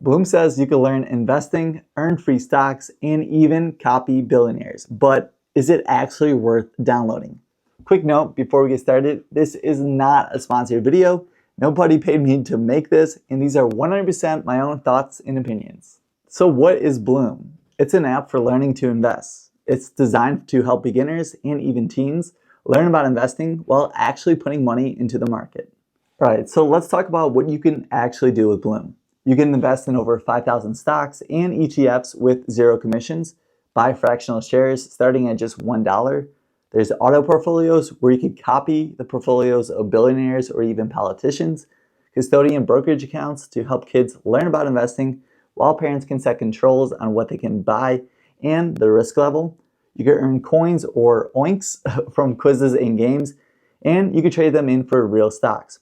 Bloom says you can learn investing, earn free stocks, and even copy billionaires. But is it actually worth downloading? Quick note before we get started, this is not a sponsored video. Nobody paid me to make this, and these are 100% my own thoughts and opinions. So what is Bloom? It's an app for learning to invest. It's designed to help beginners and even teens learn about investing while actually putting money into the market. All right, so let's talk about what you can actually do with Bloom. You can invest in over 5,000 stocks and ETFs with zero commissions, buy fractional shares starting at just $1. There's auto portfolios where you can copy the portfolios of billionaires or even politicians, custodian brokerage accounts to help kids learn about investing while parents can set controls on what they can buy and the risk level. You can earn coins or oinks from quizzes and games, and you can trade them in for real stocks.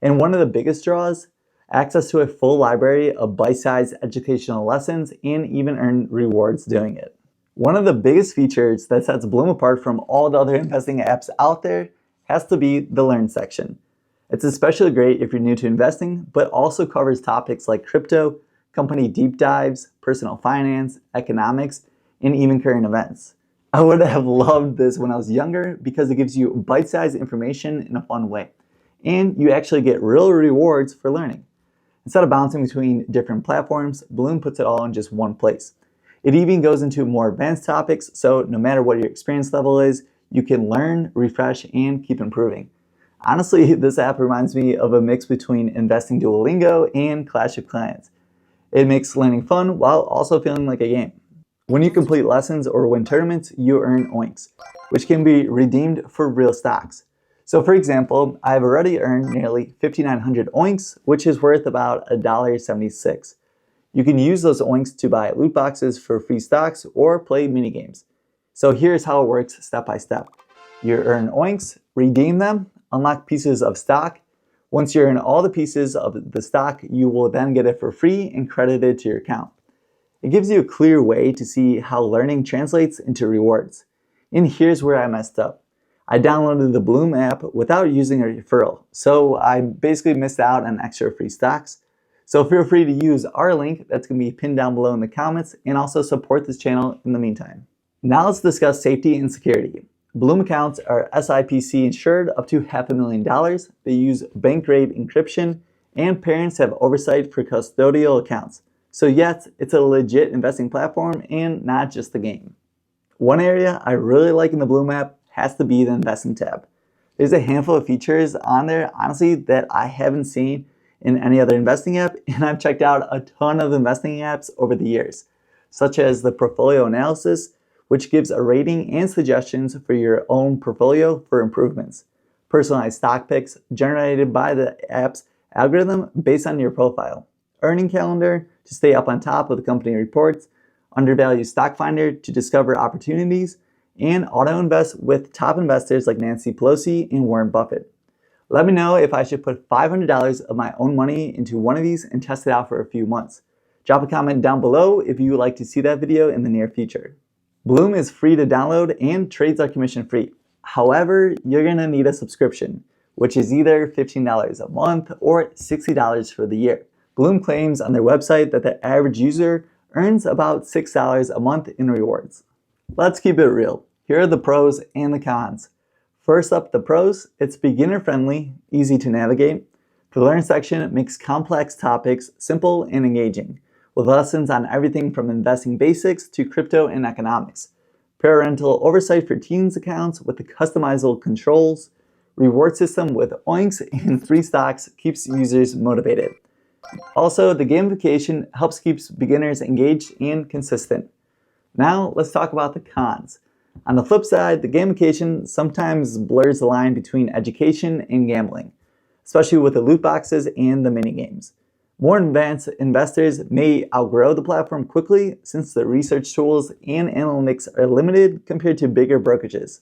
And one of the biggest draws, access to a full library of bite-sized educational lessons and even earn rewards doing it. One of the biggest features that sets Bloom apart from all the other investing apps out there has to be the Learn section. It's especially great if you're new to investing, but also covers topics like crypto, company deep dives, personal finance, economics, and even current events. I would have loved this when I was younger because it gives you bite-sized information in a fun way, and you actually get real rewards for learning. Instead of bouncing between different platforms, Bloom puts it all in just one place. It even goes into more advanced topics, so no matter what your experience level is, you can learn, refresh, and keep improving. Honestly, this app reminds me of a mix between investing Duolingo and Clash of Clans. It makes learning fun while also feeling like a game. When you complete lessons or win tournaments, you earn oinks, which can be redeemed for real stocks. So for example, I've already earned nearly 5,900 oinks, which is worth about $1.76. You can use those oinks to buy loot boxes for free stocks or play mini games. So here's how it works step by step. You earn oinks, redeem them, unlock pieces of stock. Once you earn all the pieces of the stock, you will then get it for free and credited to your account. It gives you a clear way to see how learning translates into rewards. And here's where I messed up. I downloaded the Bloom app without using a referral, so I basically missed out on extra free stocks. So feel free to use our link that's going to be pinned down below in the comments and also support this channel in the meantime. Now let's discuss safety and security. Bloom accounts are SIPC insured up to $500,000. They use bank-grade encryption, and parents have oversight for custodial accounts. So yes, it's a legit investing platform and not just a game. One area I really like in the Bloom app has to be the investing tab. There's a handful of features on there, honestly, that I haven't seen in any other investing app, and I've checked out a ton of investing apps over the years, such as the portfolio analysis, which gives a rating and suggestions for your own portfolio for improvements. Personalized stock picks generated by the app's algorithm based on your profile. Earning calendar to stay up on top of the company reports. Undervalued stock finder to discover opportunities. And auto invest with top investors like Nancy Pelosi and Warren Buffett. Let me know if I should put $500 of my own money into one of these and test it out for a few months. Drop a comment down below if you would like to see that video in the near future. Bloom is free to download and trades are commission free. However, you're going to need a subscription, which is either $15 a month or $60 for the year. Bloom claims on their website that the average user earns about $6 a month in rewards. Let's keep it real. Here are the pros and the cons. First up, the pros. It's beginner friendly, easy to navigate. The Learn section makes complex topics simple and engaging, with lessons on everything from investing basics to crypto and economics. Parental oversight for teens accounts with the customizable controls. Reward system with oinks and free stocks keeps users motivated. Also, the gamification helps keep beginners engaged and consistent. Now, let's talk about the cons. On the flip side, the gamification sometimes blurs the line between education and gambling, especially with the loot boxes and the mini games. More advanced investors may outgrow the platform quickly since the research tools and analytics are limited compared to bigger brokerages.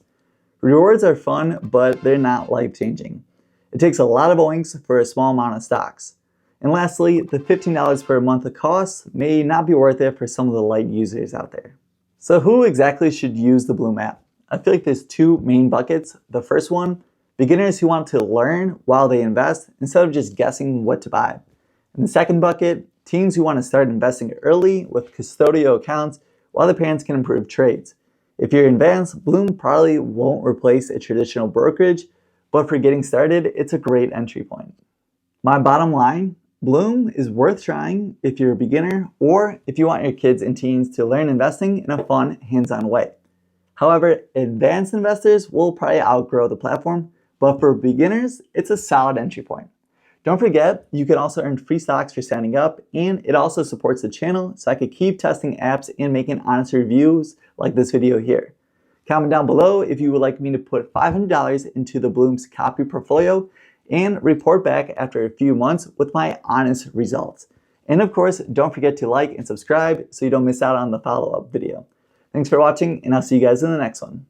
Rewards are fun, but they're not life-changing. It takes a lot of oinks for a small amount of stocks. And lastly, the $15 per month of cost may not be worth it for some of the light users out there. So who exactly should use the Bloom app? I feel like there's two main buckets. The first one, beginners who want to learn while they invest instead of just guessing what to buy. And the second bucket, teens who want to start investing early with custodial accounts, while the parents can improve trades. If you're advanced, Bloom probably won't replace a traditional brokerage, but for getting started, it's a great entry point. My bottom line, Bloom is worth trying if you're a beginner or if you want your kids and teens to learn investing in a fun, hands-on way. However, advanced investors will probably outgrow the platform, but for beginners, it's a solid entry point. Don't forget, you can also earn free stocks for signing up, and it also supports the channel so I could keep testing apps and making honest reviews like this video here. Comment down below if you would like me to put $500 into the Bloom's copy portfolio and report back after a few months with my honest results. And of course, don't forget to like and subscribe so you don't miss out on the follow-up video. Thanks for watching, and I'll see you guys in the next one.